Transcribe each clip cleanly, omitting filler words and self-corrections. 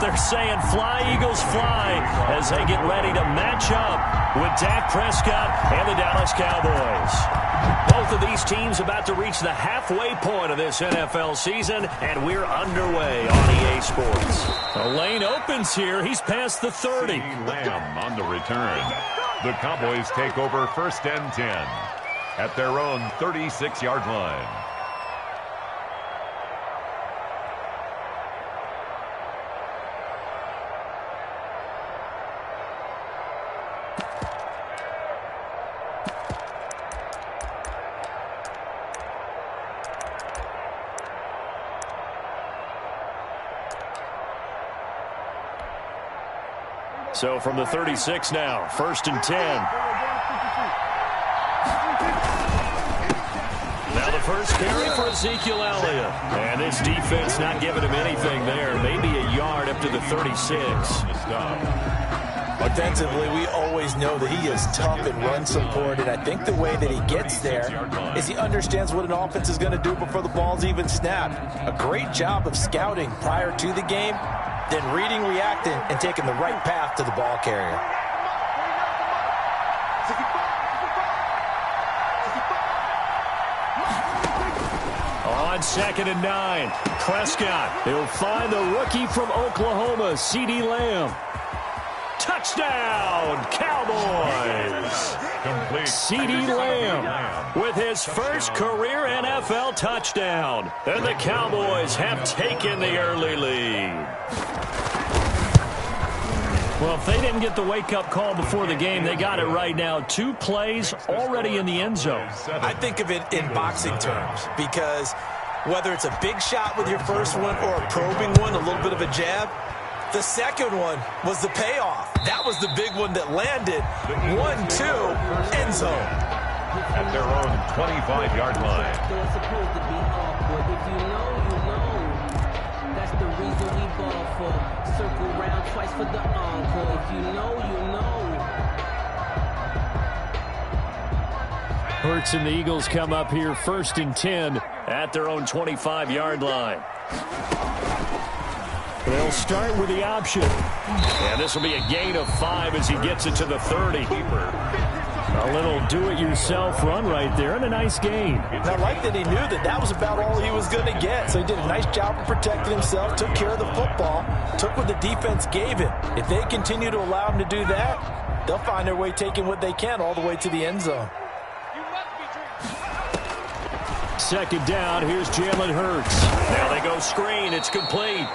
they're saying fly, Eagles, fly, as they get ready to match up with Dak Prescott and the Dallas Cowboys. Both of these teams about to reach the halfway point of this NFL season, and we're underway on EA Sports. The lane opens here. He's past the 30. Lamb on the return. The Cowboys take over 1st and 10 at their own 36-yard line. So from the 36 now, 1st and 10. Now the first carry for Ezekiel Elliott. And this defense not giving him anything there. Maybe a yard up to the 36. Offensively, we always know that he is tough and run support, and I think the way that he gets there is he understands what an offense is going to do before the ball's even snapped. A great job of scouting prior to the game, then reading, reacting, and taking the right path to the ball carrier. On 2nd and 9, Prescott. He'll find the rookie from Oklahoma, CeeDee Lamb. Touchdown, Cowboys! CeeDee Lamb with his first career NFL touchdown. And the Cowboys have taken the early lead. Well, if they didn't get the wake-up call before the game, they got it right now. 2 plays already in the end zone. I think of it in boxing terms because whether it's a big shot with your first one or a probing one, a little bit of a jab, the second one was the payoff. That was the big one that landed. 1-2, end zone. At their own 25-yard line. They're supposed to be off, but if you know, you know. That's the reason we ball for. Circle round twice for the encore. If you know, you know. Hurts and the Eagles come up here 1st and 10 at their own 25-yard line. They'll start with the option. And this will be a gain of 5 as he gets it to the 30. A little do-it-yourself run right there, and a nice gain. And I like that he knew that that was about all he was going to get. So he did a nice job of protecting himself, took care of the football, took what the defense gave him. If they continue to allow him to do that, they'll find their way taking what they can all the way to the end zone. 2nd down, here's Jalen Hurts. Now they go screen, it's complete.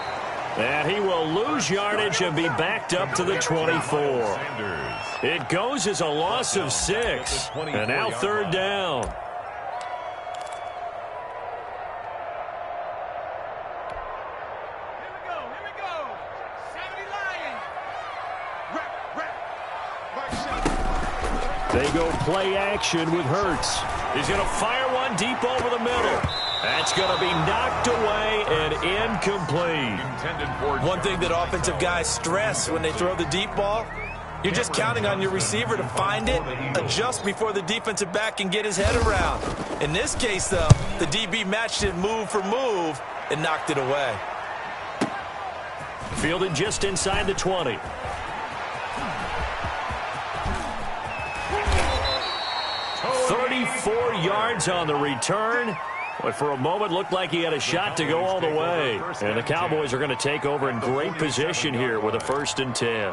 And he will lose yardage and be backed up to the 24. It goes as a loss of 6. And now 3rd down. Here we go. 70 Lions. They go play action with Hurts. He's going to fire one deep over the middle. That's going to be knocked away and incomplete. One thing that offensive guys stress when they throw the deep ball, you're just counting on your receiver to find it, adjust before the defensive back can get his head around. In this case, though, the DB matched it move for move and knocked it away. Fielded just inside the 20. $34 yards on the return. But for a moment, looked like he had a shot to go all the way. And the Cowboys are going to take over in great position here with a 1st and 10.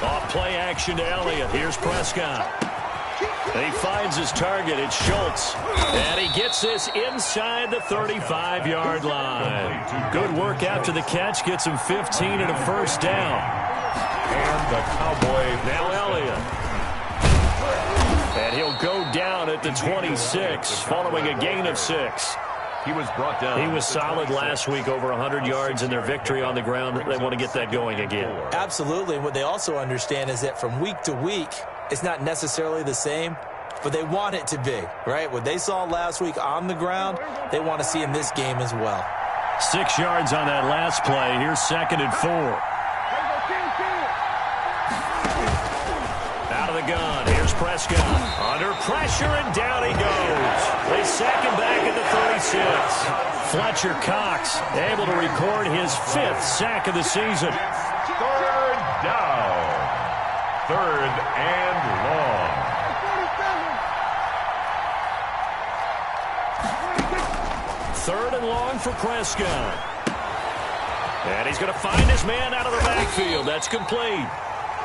Off play action to Elliott. Here's Prescott. He finds his target. It's Schultz. And he gets this inside the 35-yard line. Good work after the catch. Gets him 15 and a 1st down. And the Cowboy now Elliott. And he'll go down at the 26 following a gain of 6. He was brought down. He was solid last week, over 100 yards in their victory on the ground. They want to get that going again. Absolutely. What they also understand is that from week to week, it's not necessarily the same, but they want it to be, right? What they saw last week on the ground, they want to see in this game as well. 6 yards on that last play. Here's 2nd and 4. Out of the gun. Here's Prescott. Under pressure, and down he goes. They sack him back at the 36. Fletcher Cox able to record his 5th sack of the season. Third down. Third and long. Third and long for Prescott. And he's going to find his man out of the backfield. That's complete.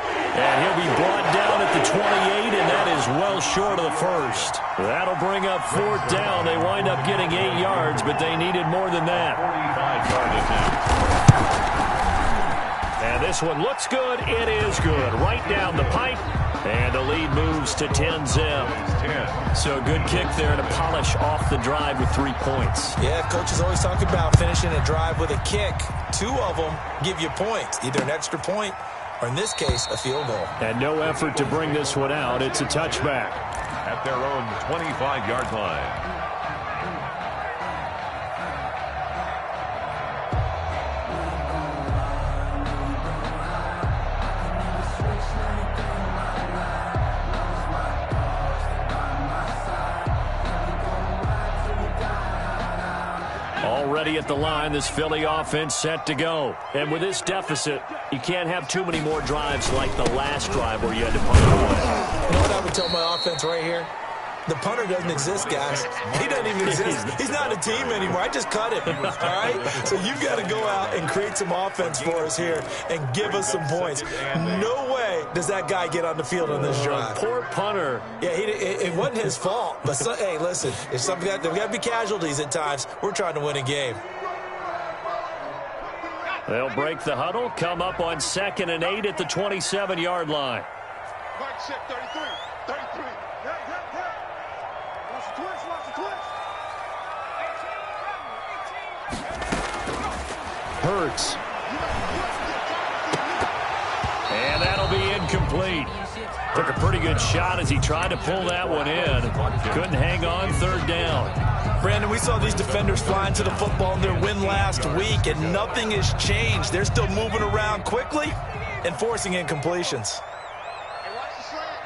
And he'll be brought down at the 28, and that is well short of the first. That'll bring up 4th down. They wind up getting 8 yards, but they needed more than that. 45-yard attempt. And this one looks good. It is good. Right down the pipe. And the lead moves to 10-zip. So a good kick there to polish off the drive with 3 points. Yeah, coaches always talk about finishing a drive with a kick. 2 of them give you points, either an extra point or, in this case, a field goal. And no effort to bring this one out. It's a touchback. At their own 25-yard line. Already at the line, this Philly offense set to go. And with this deficit, you can't have too many more drives like the last drive where you had to punt away. You know what I would tell my offense right here? The punter doesn't exist, guys. He doesn't even exist. He's not a team anymore. I just cut him, all right? So you've got to go out and create some offense for us here and give us some points. No way does that guy get on the field on this drive. Poor punter. Yeah, it wasn't his fault. But, hey, listen, if there's got to be casualties at times. We're trying to win a game. They'll break the huddle, come up on 2nd and 8 at the 27-yard line. Mark set 33. 33. Hurts. And that'll be incomplete. Took a pretty good shot as he tried to pull that one in. Couldn't hang on. 3rd down. Brandon, we saw these defenders flying to the football in their win last week, and nothing has changed. They're still moving around quickly and forcing incompletions. Hey, watch the slant.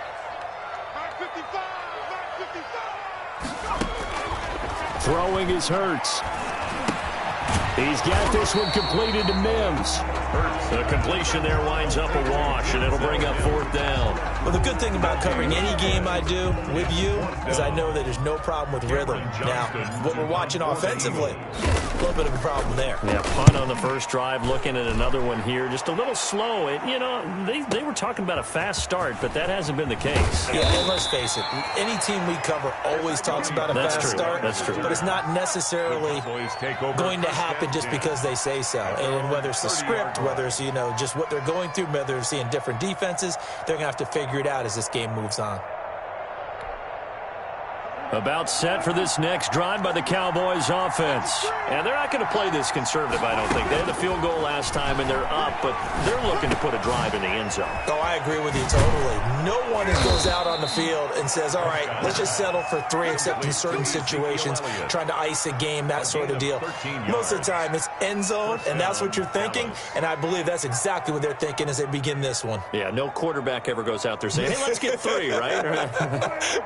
Mark 55. Mark 55. Throwing is Hurts. He's got this one completed to Mims. The completion there winds up a wash, and it'll bring up 4th down. Well, the good thing about covering any game I do with you is I know that there's no problem with rhythm. Now, what we're watching offensively, a little bit of a problem there. Yeah, punt on the first drive, looking at another one here. Just a little slow. You know, they were talking about a fast start, but that hasn't been the case. Yeah, and let's face it, any team we cover always talks about a fast start. That's true. But it's not necessarily going to happen just because they say so. And whether it's the script, whether it's, just what they're going through, whether they're seeing different defenses, they're going to have to figure it out as this game moves on. About set for this next drive by the Cowboys offense. And they're not going to play this conservative, I don't think. They had the field goal last time, and they're up, but they're looking to put a drive in the end zone. Oh, I agree with you totally. No one goes out on the field and says, all right, let's just settle for 3, except in certain situations, trying to ice a game, that sort of deal. Most of the time, it's end zone, and that's what you're thinking, and I believe that's exactly what they're thinking as they begin this one. Yeah, no quarterback ever goes out there saying, hey, let's get 3, right?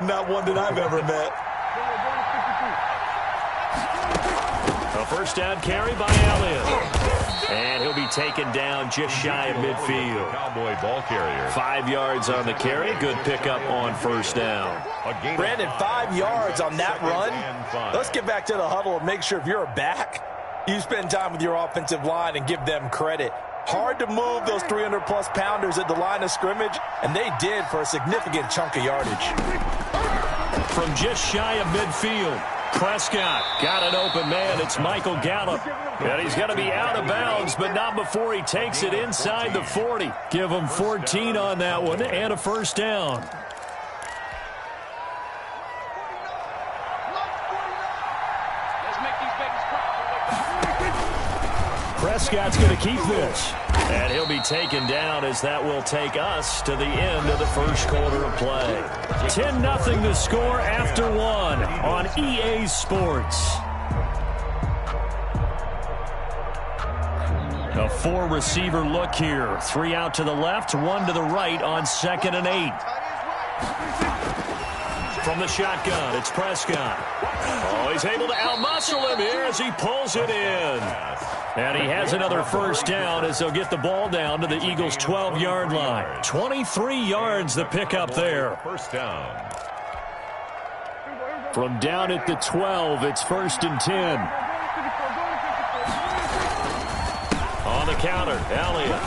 Not one that I've ever met. A first down carry by Elliott. And he'll be taken down just shy of midfield. Cowboy ball carrier. 5 yards on the carry. Good pickup on first down. Brandon, 5 yards on that run. Let's get back to the huddle and make sure if you're a back, you spend time with your offensive line and give them credit. Hard to move those 300-plus pounders at the line of scrimmage, and they did for a significant chunk of yardage. From just shy of midfield, Prescott got an open man. It's Michael Gallup. And he's going to be out of bounds, but not before he takes it inside the 40. Give him 14 on that one and a first down. Prescott's going to keep this. And he'll be taken down as that will take us to the end of the first quarter of play. 10-0 the score after 1 on EA Sports. A 4-receiver look here. 3 out to the left, 1 to the right on 2nd and 8. From the shotgun, it's Prescott. Oh, he's able to outmuscle him here as he pulls it in. And he has another first down as they'll get the ball down to the Eagles' 12-yard line. 23 yards the pickup there. First down. From down at the 12, it's 1st and 10. On the counter, Elliott.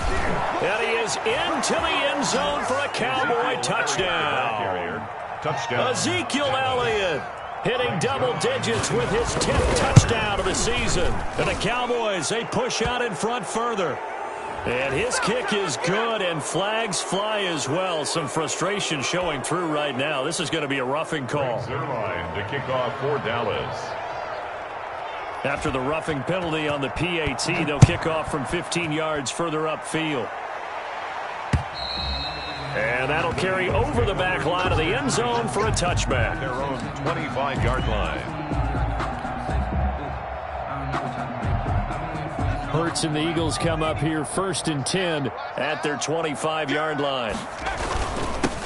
And he is into the end zone for a Cowboy touchdown. Touchdown. Ezekiel Elliott hitting double digits with his 10th touchdown of the season. And the Cowboys, they push out in front further. And his kick is good, and flags fly as well. Some frustration showing through right now. This is going to be a roughing call. Their line to kick off for Dallas. After the roughing penalty on the PAT, they'll kick off from 15 yards further upfield. And that'll carry over the back line of the end zone for a touchback. Their own 25-yard line. Hurts and the Eagles come up here 1st and 10 at their 25-yard line.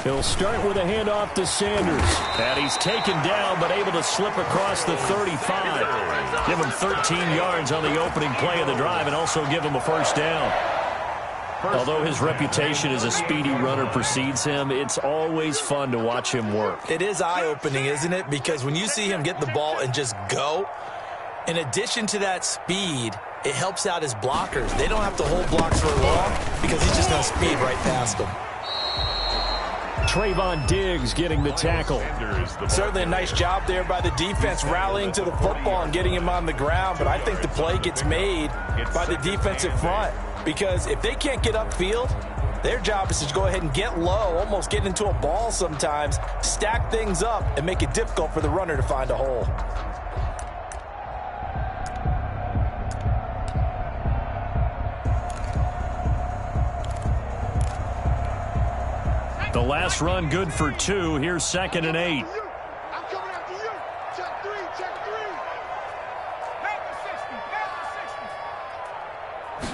He'll start with a handoff to Sanders. And he's taken down but able to slip across the 35. Give him 13 yards on the opening play of the drive and also give him a first down. Although his reputation as a speedy runner precedes him, it's always fun to watch him work. It is eye-opening, isn't it? Because when you see him get the ball and just go, in addition to that speed, it helps out his blockers. They don't have to hold blocks for long because he's just going to speed right past them. Trayvon Diggs getting the tackle. Certainly a nice job there by the defense rallying to the football and getting him on the ground, but I think the play gets made by the defensive front because if they can't get upfield, their job is to go ahead and get low, almost get into a ball sometimes, stack things up, and make it difficult for the runner to find a hole. The last run good for 2. Here's 2nd and 8. I'm coming after you. Check 3, check 3. Back to 60, back to 60.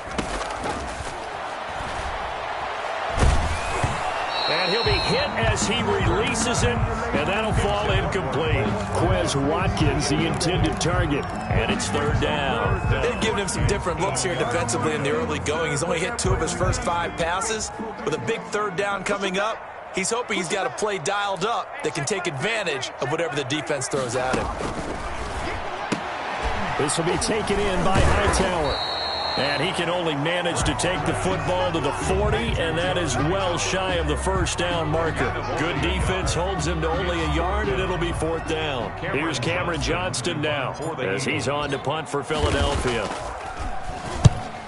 And he'll be hit as he releases it, and that'll fall incomplete. Quez Watkins, the intended target, and it's 3rd down. They've given him some different looks here defensively in the early going. He's only hit 2 of his first 5 passes. With a big 3rd down coming up, he's hoping he's got a play dialed up that can take advantage of whatever the defense throws at him. This will be taken in by Hightower. And he can only manage to take the football to the 40, and that is well shy of the first down marker. Good defense holds him to only a yard, and it'll be 4th down. Here's Cameron Johnston now as he's on to punt for Philadelphia.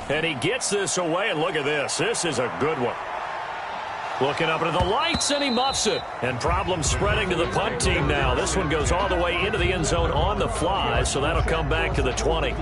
And he gets this away, and look at this. This is a good one. Looking up into the lights, and he muffs it. And problems spreading to the punt team now. This one goes all the way into the end zone on the fly, so that'll come back to the 20.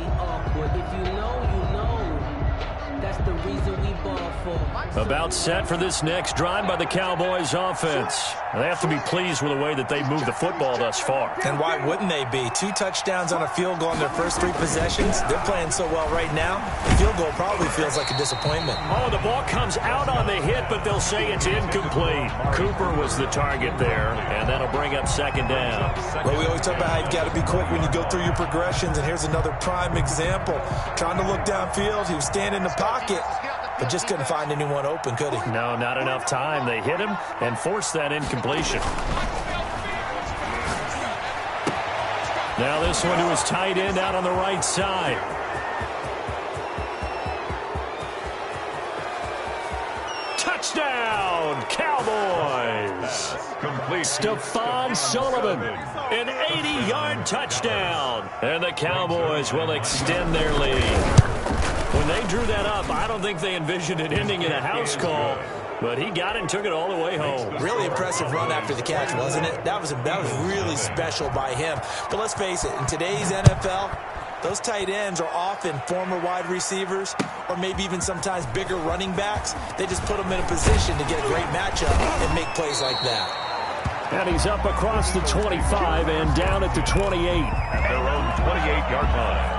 About set for this next drive by the Cowboys offense. They have to be pleased with the way that they moved the football thus far. And why wouldn't they be? 2 touchdowns on a field goal in their first 3 possessions. They're playing so well right now, the field goal probably feels like a disappointment. Oh, the ball comes out on the hit, but they'll say it's incomplete. Cooper was the target there, and that'll bring up 2nd down. Well, we always talk about how you've got to be quick when you go through your progressions, and here's another prime example. Trying to look downfield, he was standing in the pocket, but just couldn't find anyone open, could he? No, not enough time. They hit him and forced that incompletion. Now this one to his tight end out on the right side. Touchdown, Cowboys! Complete. Stephon Sullivan, an 80-yard touchdown. And the Cowboys will extend their lead. When they drew that up, I don't think they envisioned it ending in a house call, but he got it and took it all the way home. Really impressive run after the catch, wasn't it? That was really special by him. But let's face it, in today's NFL, those tight ends are often former wide receivers or maybe even sometimes bigger running backs. They just put them in a position to get a great matchup and make plays like that. And he's up across the 25 and down at the 28. At their own 28-yard line.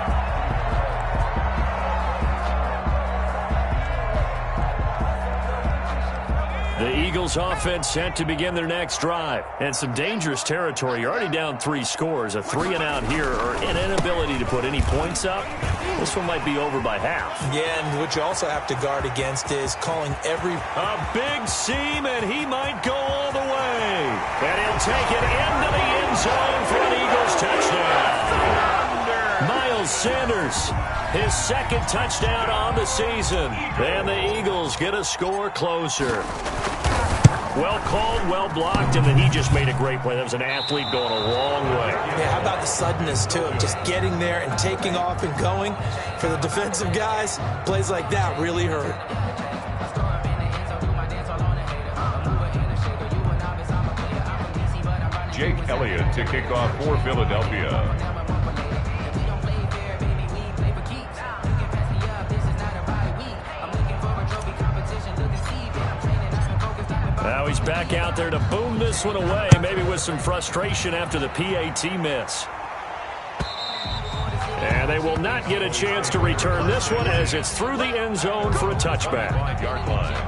The Eagles offense set to begin their next drive. And some dangerous territory. You're already down 3 scores. A 3-and-out here or an inability to put any points up. This one might be over by half. Yeah, and what you also have to guard against is calling every... A big seam, and he might go all the way. And he'll take it into the end zone for an Eagles touchdown. Miles Sanders, his second touchdown on the season. And the Eagles get a score closer. Well called, well blocked, and then he just made a great play. That was an athlete going a long way. Yeah, how about the suddenness, too, of just getting there and taking off and going? For the defensive guys, plays like that really hurt. Jake Elliott to kick off for Philadelphia. Now he's back out there to boom this one away, maybe with some frustration after the PAT miss. And they will not get a chance to return this one as it's through the end zone for a touchback. 5-yard line.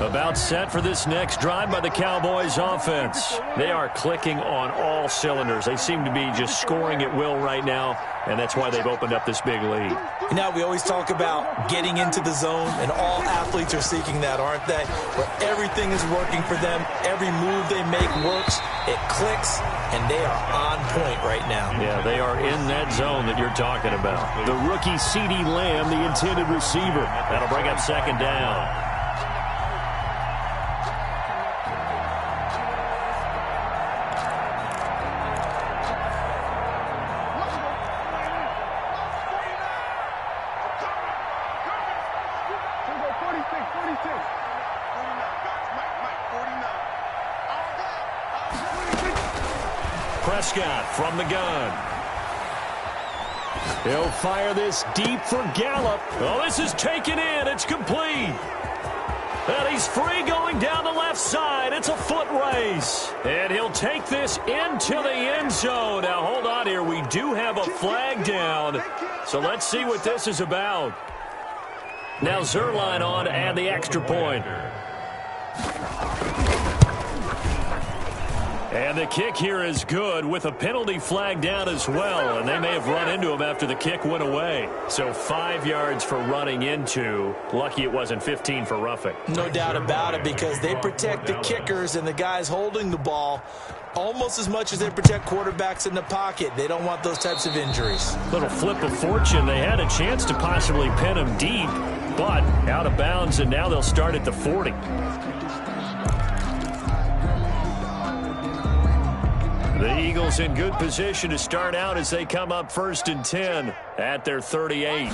About set for this next drive by the Cowboys offense. They are clicking on all cylinders. They seem to be just scoring at will right now, and that's why they've opened up this big lead. Now, we always talk about getting into the zone, and all athletes are seeking that, aren't they? Where everything is working for them. Every move they make works. It clicks, and they are on point right now. Yeah, they are in that zone that you're talking about. The rookie CeeDee Lamb, the intended receiver. That'll bring up second down. Prescott from the gun. He'll fire this deep for Gallup. Oh, this is taken in. It's complete. And he's free going down the left side. It's a foot race. And he'll take this into the end zone. Now, hold on here. We do have a flag down. So let's see what this is about. Now Zerline on to add the extra point. And the kick here is good with a penalty flag down as well. And they may have run into him after the kick went away. So 5 yards for running into. Lucky it wasn't 15 for roughing. No doubt about it, because they protect the kickers and the guys holding the ball almost as much as they protect quarterbacks in the pocket. They don't want those types of injuries. Little flip of fortune. They had a chance to possibly pin him deep, but out of bounds, and now they'll start at the 40. The Eagles in good position to start out as they come up 1st and 10 at their 38.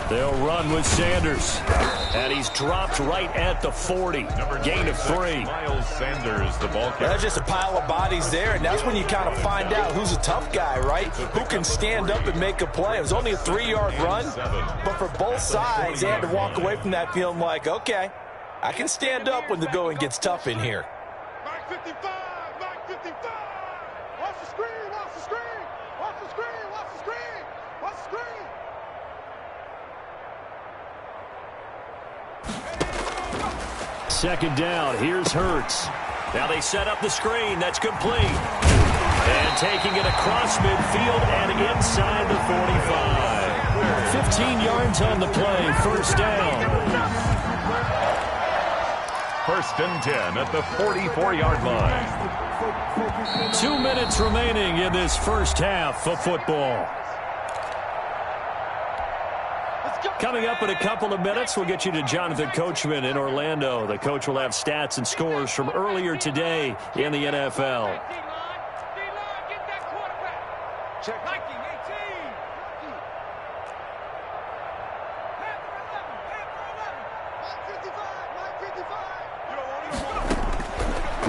They'll run with Sanders. And he's dropped right at the 40. Gain of 3. Miles Sanders, the ball carrier. There's just a pile of bodies there, and that's when you kind of find out who's a tough guy, right? Who can stand up and make a play. It was only a 3-yard run, but for both sides, they had to walk away from that feeling like, okay, I can stand up when the going gets tough in here. Back 55, back 55. Watch the screen, watch the screen, watch the screen, watch the screen, watch the screen. Second down. Here's Hurts. Now they set up the screen. That's complete. And taking it across midfield and inside the 45. 15 yards on the play. First down. 1st and 10 at the 44-yard line. 2 minutes remaining in this first half of football. Coming up in a couple of minutes, we'll get you to Jonathan Coachman in Orlando. The coach will have stats and scores from earlier today in the NFL. Check. 18.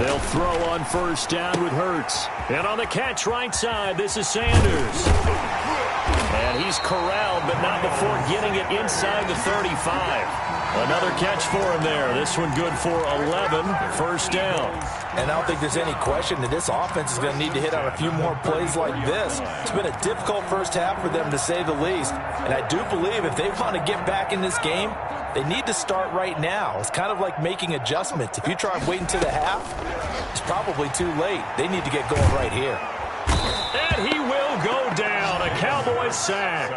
They'll throw on first down with Hurts. And on the catch right side, this is Sanders. And he's corralled, but not before getting it inside the 35. Another catch for him there. This one good for 11, first down. And I don't think there's any question that this offense is going to need to hit on a few more plays like this. It's been a difficult first half for them, to say the least. And I do believe if they want to get back in this game, they need to start right now. It's kind of like making adjustments. If you try and wait until the half, it's probably too late. They need to get going right here. And he will go down. A Cowboys sack.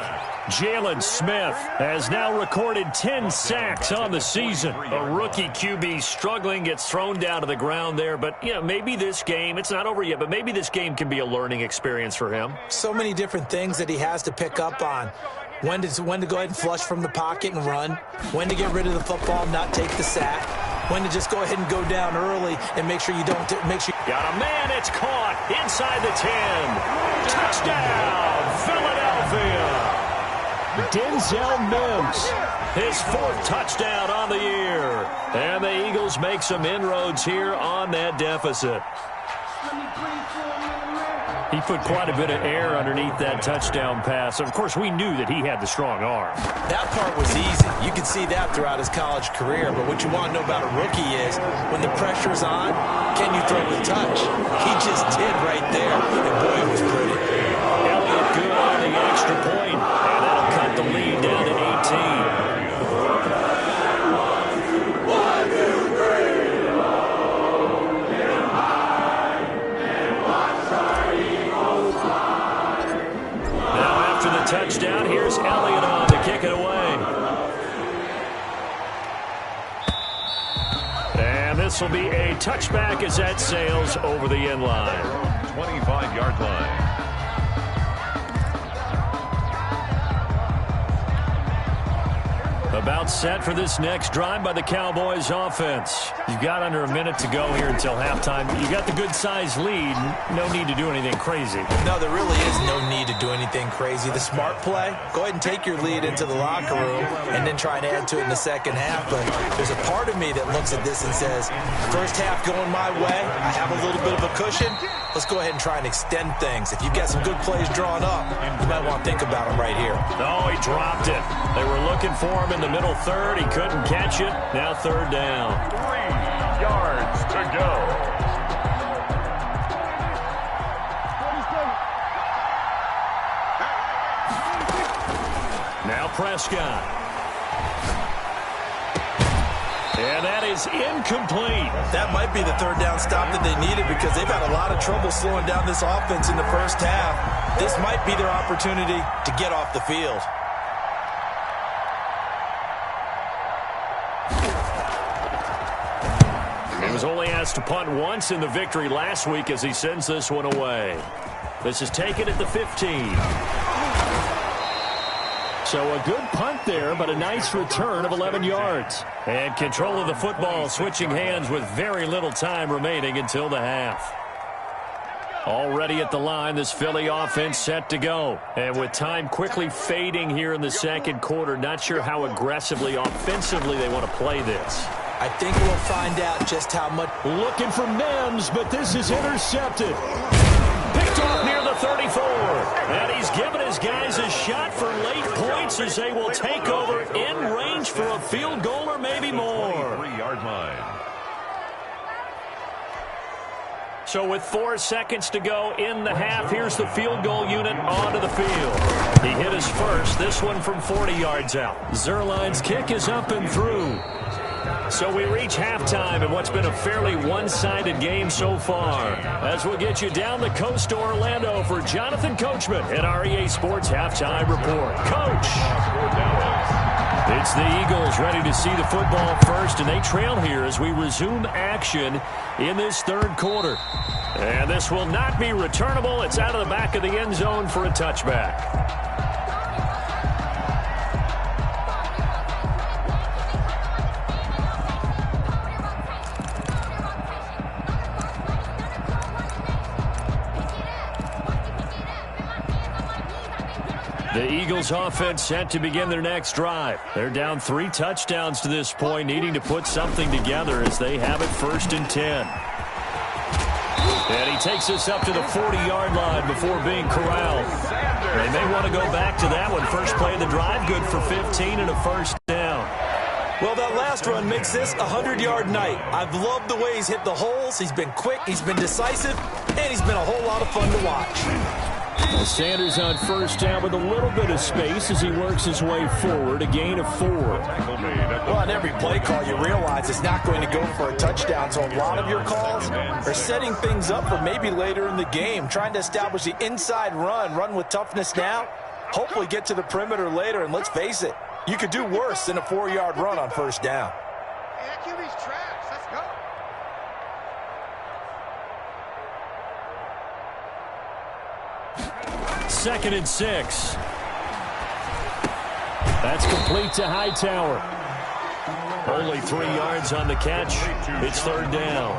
Jalen Smith has now recorded 10 sacks on the season. A rookie QB struggling, gets thrown down to the ground there. But, yeah, maybe this game, it's not over yet, but maybe this game can be a learning experience for him. So many different things that he has to pick up on. When to go ahead and flush from the pocket and run. When to get rid of the football and not take the sack. When to just go ahead and go down early and make sure you don't Got a man, it's caught inside the 10. Touchdown, Philadelphia. Denzel Mims, his 4th touchdown on the year. And the Eagles make some inroads here on that deficit. He put quite a bit of air underneath that touchdown pass. Of course, we knew that he had the strong arm. That part was easy. You could see that throughout his college career. But what you want to know about a rookie is when the pressure's on, can you throw the touch? He just did right there. And boy, it was pretty. Elliott good on the extra point. And that'll cut the lead down to 18. Touchdown. Here's Elliott on to kick it away. And this will be a touchback as that sails over the end line. 25-yard line. About set for this next drive by the Cowboys offense. You've got under a minute to go here until halftime. You got the good-sized lead. No need to do anything crazy. No, there really is no need to do anything crazy. The smart play, go ahead and take your lead into the locker room and then try and add to it in the second half. But there's a part of me that looks at this and says, first half going my way, I have a little bit of a cushion. Let's go ahead and try and extend things. If you've got some good plays drawn up, you might want to think about them right here. Oh, he dropped it. They were looking for him in the middle third. He couldn't catch it. Now third down. 3 yards to go. Now Prescott. And that is incomplete. That might be the third down stop that they needed because they've had a lot of trouble slowing down this offense in the first half. This might be their opportunity to get off the field. He was only asked to punt once in the victory last week as he sends this one away. This is taken at the 15. So a good punt there, but a nice return of 11 yards. And control of the football switching hands with very little time remaining until the half. Already at the line, this Philly offense set to go. And with time quickly fading here in the second quarter, not sure how aggressively, offensively they want to play this. I think we'll find out just how much. Looking for Mims, but this is intercepted. Picked off near the 34. And he's given his guys a shot for late points as they will take over in range for a field goal or maybe more. 3-yard line. So with 4 seconds to go in the half, here's the field goal unit onto the field. He hit his first, this one from 40 yards out. Zerline's kick is up and through. So we reach halftime in what's been a fairly one-sided game so far. As we'll get you down the coast to Orlando for Jonathan Coachman at our EA Sports Halftime Report. Coach! It's the Eagles ready to see the football first, and they trail here as we resume action in this third quarter. And this will not be returnable. It's out of the back of the end zone for a touchback. The Eagles offense set to begin their next drive. They're down 3 touchdowns to this point, needing to put something together as they have it 1st and 10. And he takes us up to the 40-yard line before being corralled. They may want to go back to that one. First play of the drive, good for 15 and a first down. Well, that last run makes this a 100-yard night. I've loved the way he's hit the holes. He's been quick, he's been decisive, and he's been a whole lot of fun to watch. Sanders on first down with a little bit of space as he works his way forward, a gain of 4. Well, on every play call, you realize it's not going to go for a touchdown, so a lot of your calls are setting things up for maybe later in the game, trying to establish the inside run with toughness now, hopefully get to the perimeter later, and let's face it, you could do worse than a 4-yard run on first down. Hey, that QB's trash. Let's go. Second and 6. That's complete to Hightower. Only 3 yards on the catch. It's third down.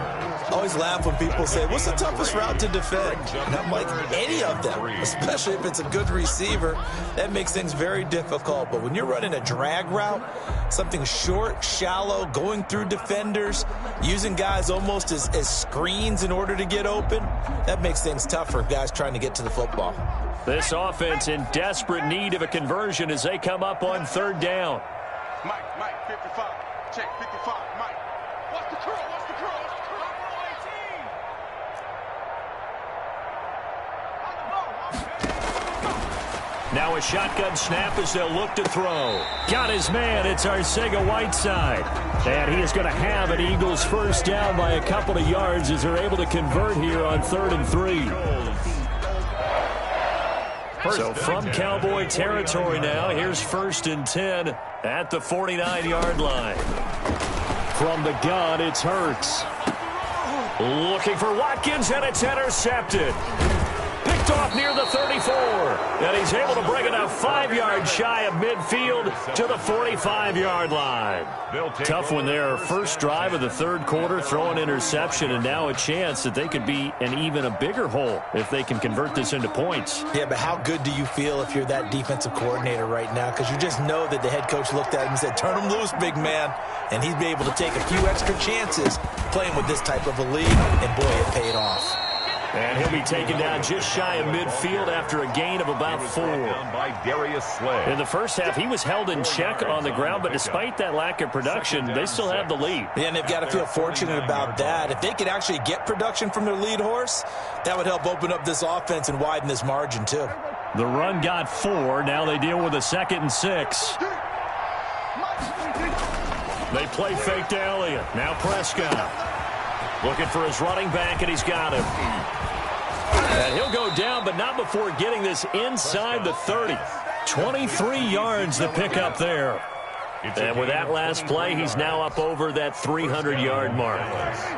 I always laugh when people say, what's the toughest route to defend? And I'm like, any of them, especially if it's a good receiver. That makes things very difficult. But when you're running a drag route, something short, shallow, going through defenders, using guys almost as screens in order to get open, that makes things tough for guys trying to get to the football. This offense in desperate need of a conversion as they come up on third down. Mike, 55. Check, 55. Mike. What's the curl? What's the curl? What's the curl? Now a shotgun snap as they'll look to throw. Got his man. It's Arcega-Whiteside. And he is going to have an Eagles first down by a couple of yards as they're able to convert here on 3rd and 3. So from Cowboy territory now, here's 1st and 10 at the 49-yard line. From the gun, it's Hurts. Looking for Watkins, and it's intercepted. Picked off near the 34. And he's able to bring it up 5 yards shy of midfield to the 45-yard line. Tough one there. First drive of the third quarter, throw an interception, and now a chance that they could be in even a bigger hole if they can convert this into points. Yeah, but how good do you feel if you're that defensive coordinator right now? Because you just know that the head coach looked at him and said, turn him loose, big man. And he'd be able to take a few extra chances playing with this type of a lead, and boy, it paid off. And he'll be taken down just shy of midfield after a gain of about 4. In the first half, he was held in check on the ground, but despite that lack of production, they still have the lead. Yeah, and they've got to feel fortunate about that. If they could actually get production from their lead horse, that would help open up this offense and widen this margin, too. The run got 4. Now they deal with a 2nd and 6. They play fake to Elliott. Now Prescott. Looking for his running back, and he's got him. And he'll go down, but not before getting this inside the 30. 23 yards to pick up there. And with that last play, he's now up over that 300-yard mark.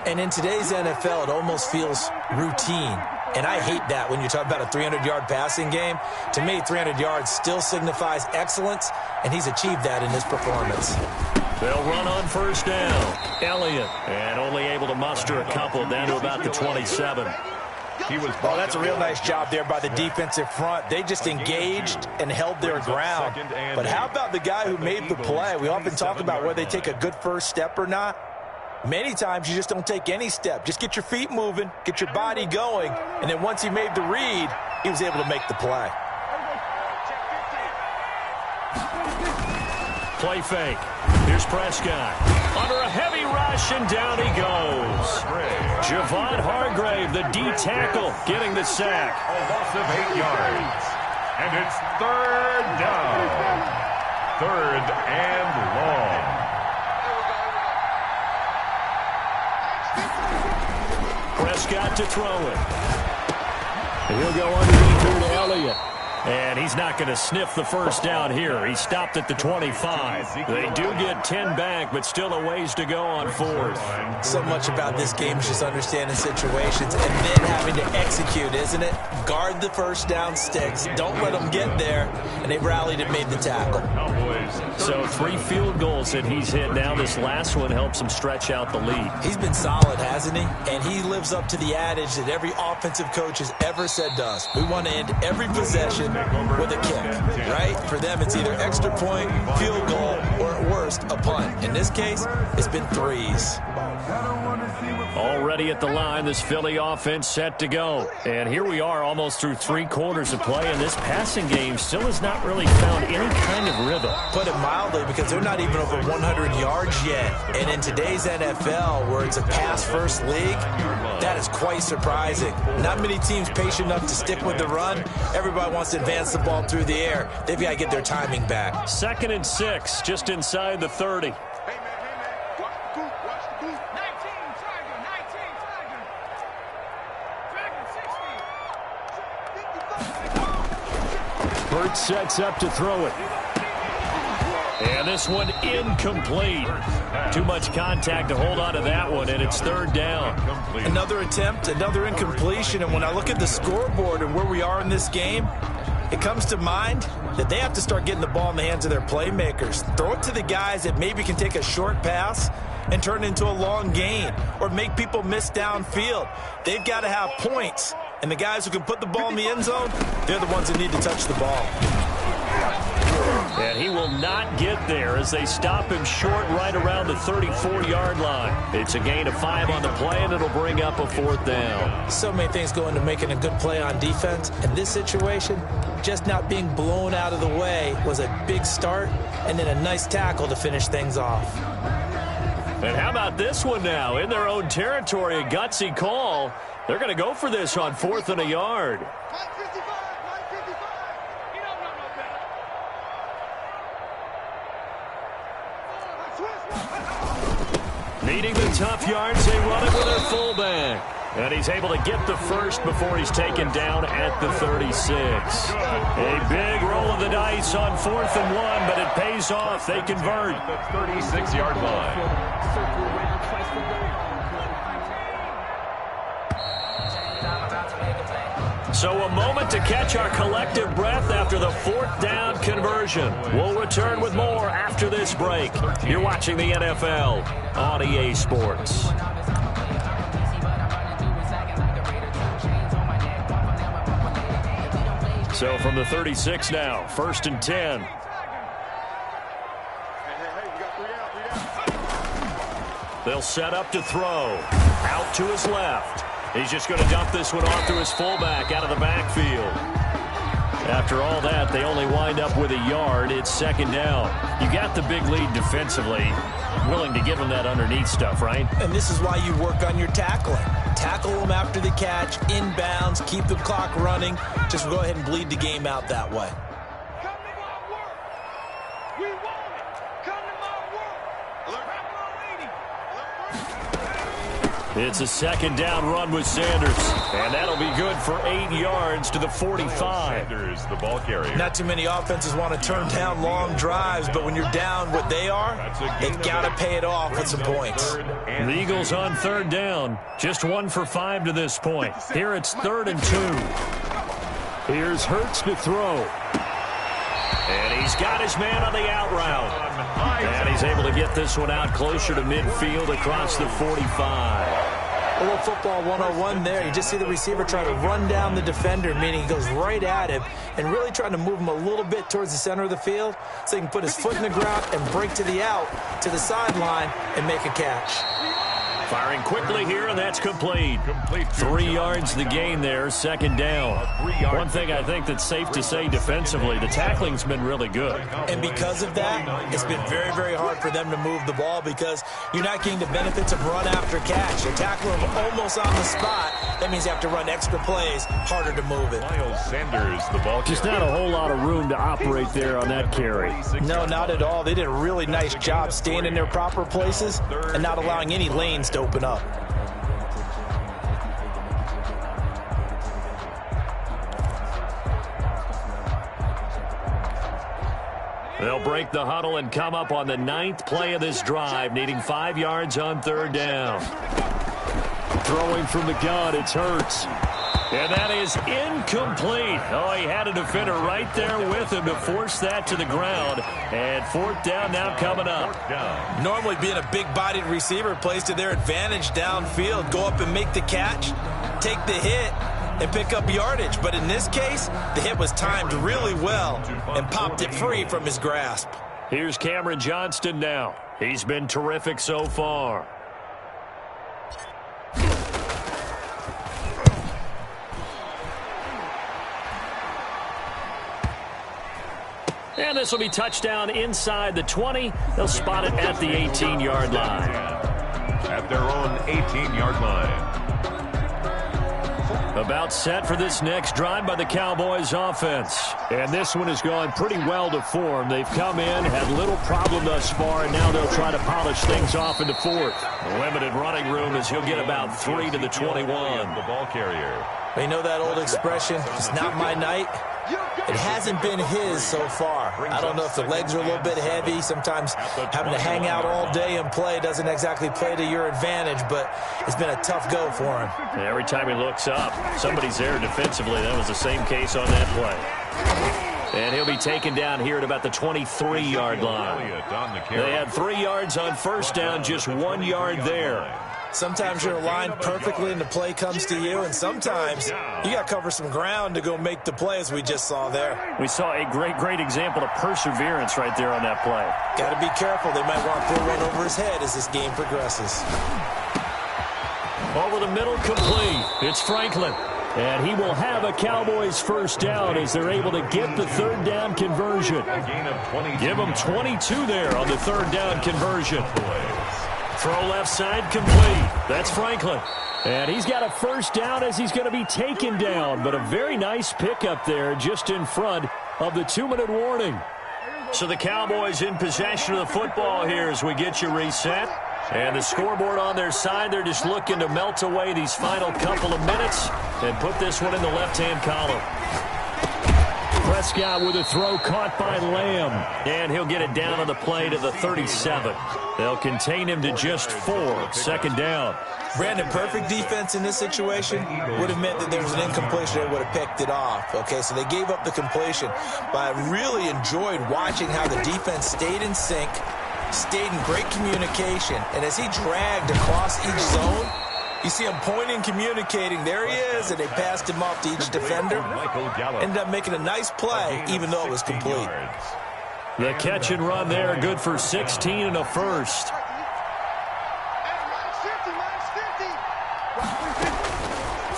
And in today's NFL, it almost feels routine. And I hate that when you talk about a 300-yard passing game. To me, 300 yards still signifies excellence, and he's achieved that in his performance. They'll run on first down. Elliott, and only able to muster a couple down to about the 27. Oh, that's a real nice job there by the defensive front. They just engaged and held their ground. But how about the guy who made the play? We often talk about whether they take a good first step or not. Many times you just don't take any step. Just get your feet moving, get your body going, and then once he made the read, he was able to make the play. Play fake. Here's Prescott. Under a heavy rush, and down he goes. Javon Hargrave, the D tackle, getting the sack. A loss of 8 yards. And it's 3rd down. 3rd and long. Prescott to throw it. And he'll go underneath here to Elliott. And he's not going to sniff the first down here. He stopped at the 25. They do get 10 back, but still a ways to go on 4th. So much about this game is just understanding situations and then having to execute, isn't it? Guard the first down sticks. Don't let them get there. And they rallied and made the tackle. So 3 field goals that he's hit now. This last one helps him stretch out the lead. He's been solid, hasn't he? And he lives up to the adage that every offensive coach has ever said to us. We want to end every possession with a kick, right? For them, it's either extra point, field goal, or at worst, a punt. In this case, it's been 3s. Already at the line, this Philly offense set to go. And here we are almost through 3 quarters of play, and this passing game still has not really found any kind of rhythm. Put it mildly, because they're not even over 100 yards yet. And in today's NFL, where it's a pass-first league, that is quite surprising. Not many teams patient enough to stick with the run. Everybody wants to advance the ball through the air. They've got to get their timing back. 2nd and 6, just inside the 30. Hurts sets up to throw it. And this one incomplete. Too much contact to hold on to that one, and it's 3rd down. Another attempt, another incompletion, and when I look at the scoreboard and where we are in this game, it comes to mind that they have to start getting the ball in the hands of their playmakers. Throw it to the guys that maybe can take a short pass and turn it into a long gain or make people miss downfield. They've got to have points, and the guys who can put the ball in the end zone, they're the ones that need to touch the ball. And he will not get there as they stop him short right around the 34-yard line. It's a gain of 5 on the play, and it'll bring up a 4th down. So many things go into making a good play on defense. In this situation, just not being blown out of the way was a big start, and then a nice tackle to finish things off. And how about this one now? In their own territory, a gutsy call. They're going to go for this on 4th and a yard. Needing the tough yards, they run it with their fullback. And he's able to get the first before he's taken down at the 36. A big roll of the dice on 4th and 1, but it pays off. They convert. The 36-yard line. So a moment to catch our collective breath after the 4th down conversion. We'll return with more after this break. You're watching the NFL on EA Sports. So from the 36 now, 1st and 10. They'll set up to throw. Out to his left. He's just going to dump this one off to his fullback out of the backfield. After all that, they only wind up with a yard. It's 2nd down. You got the big lead defensively. Willing to give them that underneath stuff, right? And this is why you work on your tackling. Tackle them after the catch, inbounds, keep the clock running. Just go ahead and bleed the game out that way. It's a 2nd down run with Sanders. And that'll be good for 8 yards to the 45. Sanders, the ball carrier. Not too many offenses want to turn down long drives, but when you're down what they are, they've got to pay it off with some points. The Eagles on 3rd down. Just 1 for 5 to this point. Here it's 3rd and 2. Here's Hurts to throw. And he's got his man on the out route. And he's able to get this one out closer to midfield across the 45. A little football 101 there. You just see the receiver try to run down the defender, meaning he goes right at him and really trying to move him a little bit towards the center of the field so he can put his foot in the ground and break to the out, to the sideline, and make a catch. Firing quickly here, and that's complete. 3 yards the gain there, 2nd down. One thing I think that's safe to say defensively, the tackling's been really good. And because of that, it's been very, very hard for them to move the ball because you're not getting the benefits of run after catch. You're tackling them almost on the spot. That means you have to run extra plays, harder to move it. Miles Sanders, the ball carrier. Just not a whole lot of room to operate there on that carry. No, not at all. They did a really nice job staying in their proper places and not allowing any lanes to open up. They'll break the huddle and come up on the 9th play of this drive, needing 5 yards on 3rd down. Throwing from the gun, it's Hurts. And that is incomplete. Oh, he had a defender right there with him to force that to the ground. And 4th down now coming up. Normally being a big-bodied receiver plays to their advantage downfield. Go up and make the catch, take the hit, and pick up yardage. But in this case, the hit was timed really well and popped it free from his grasp. Here's Cameron Johnston now. He's been terrific so far. And this will be touchdown inside the 20. They'll spot it at the 18-yard line. At their own 18-yard line. About set for this next drive by the Cowboys offense. And this one has gone pretty well to form. They've come in, had little problem thus far, and now they'll try to polish things off into fourth. Limited running room as he'll get about 3 to the 21. The ball carrier. You know that old expression, it's not my night? It hasn't been his so far. I don't know if the legs are a little bit heavy. Sometimes having to hang out all day and play doesn't exactly play to your advantage, but it's been a tough go for him. Every time he looks up, somebody's there defensively. That was the same case on that play. And he'll be taken down here at about the 23-yard line. They had 3 yards on first down, just 1 yard there. Sometimes you're aligned perfectly and the play comes to you, and sometimes you got to cover some ground to go make the play, as we just saw there. We saw a great example of perseverance right there on that play. Got to be careful. They might want to throw one over his head as this game progresses. Over the middle, complete. It's Franklin. And he will have a Cowboys first down as they're able to get the third down conversion. Give them 22 there on the third down conversion. Throw left side, complete. That's Franklin. And he's got a first down as he's going to be taken down. But a very nice pickup there just in front of the 2-minute warning. So the Cowboys in possession of the football here as we get you reset. And the scoreboard on their side, they're just looking to melt away these final couple of minutes and put this one in the left-hand column. Prescott with a throw caught by Lamb. And he'll get it down on the play to the 37. They'll contain him to just 4. Second down. Brandon, perfect defense in this situation would have meant that there was an incompletion. They would have picked it off. Okay, so they gave up the completion. But I really enjoyed watching how the defense stayed in sync, stayed in great communication. And as he dragged across each zone, you see him pointing, communicating. There he is, and they passed him off to each defender. Ended up making a nice play, even though it was complete. The catch and run there, good for 16 and a first.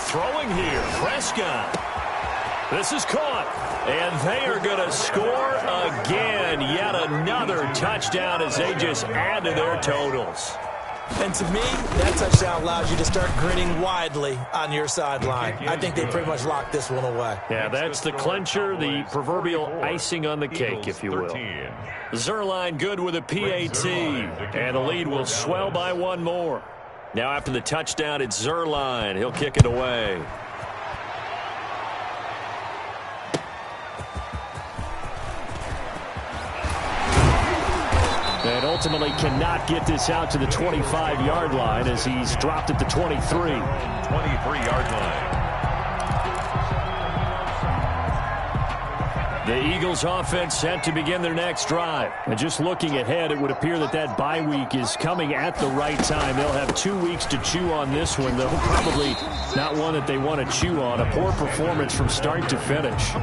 Throwing here, Prescott. This is caught, and they are going to score again. Yet another touchdown as they just add to their totals. And to me, that touchdown allows you to start grinning widely on your sideline. I think they pretty much locked this one away. Yeah, that's the clincher, the proverbial icing on the cake, if you will. Zerline good with a PAT, and the lead will swell by 1 more. Now after the touchdown, it's Zerline. He'll kick it away. And ultimately cannot get this out to the 25-yard line as he's dropped at the 23. 23-yard line. The Eagles offense set to begin their next drive. And just looking ahead, it would appear that that bye week is coming at the right time. They'll have 2 weeks to chew on this one, though probably not one that they want to chew on. A poor performance from start to finish.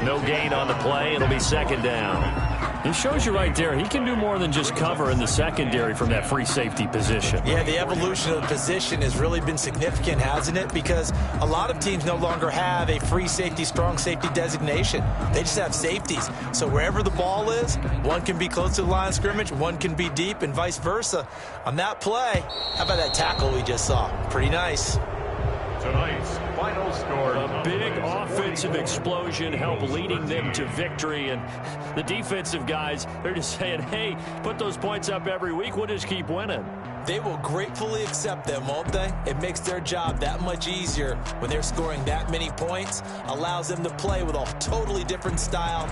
No gain on the play. It'll be second down. It shows you right there, he can do more than just cover in the secondary from that free safety position. Yeah, the evolution of the position has really been significant, hasn't it? Because a lot of teams no longer have a free safety, strong safety designation. They just have safeties. So wherever the ball is, one can be close to the line of scrimmage, one can be deep, and vice versa. On that play, how about that tackle we just saw? Pretty nice. Tonight's final score. A big offensive explosion helped leading them to victory. And the defensive guys, they're just saying, hey, put those points up every week. We'll just keep winning. They will gratefully accept them, won't they? It makes their job that much easier when they're scoring that many points. Allows them to play with a totally different style.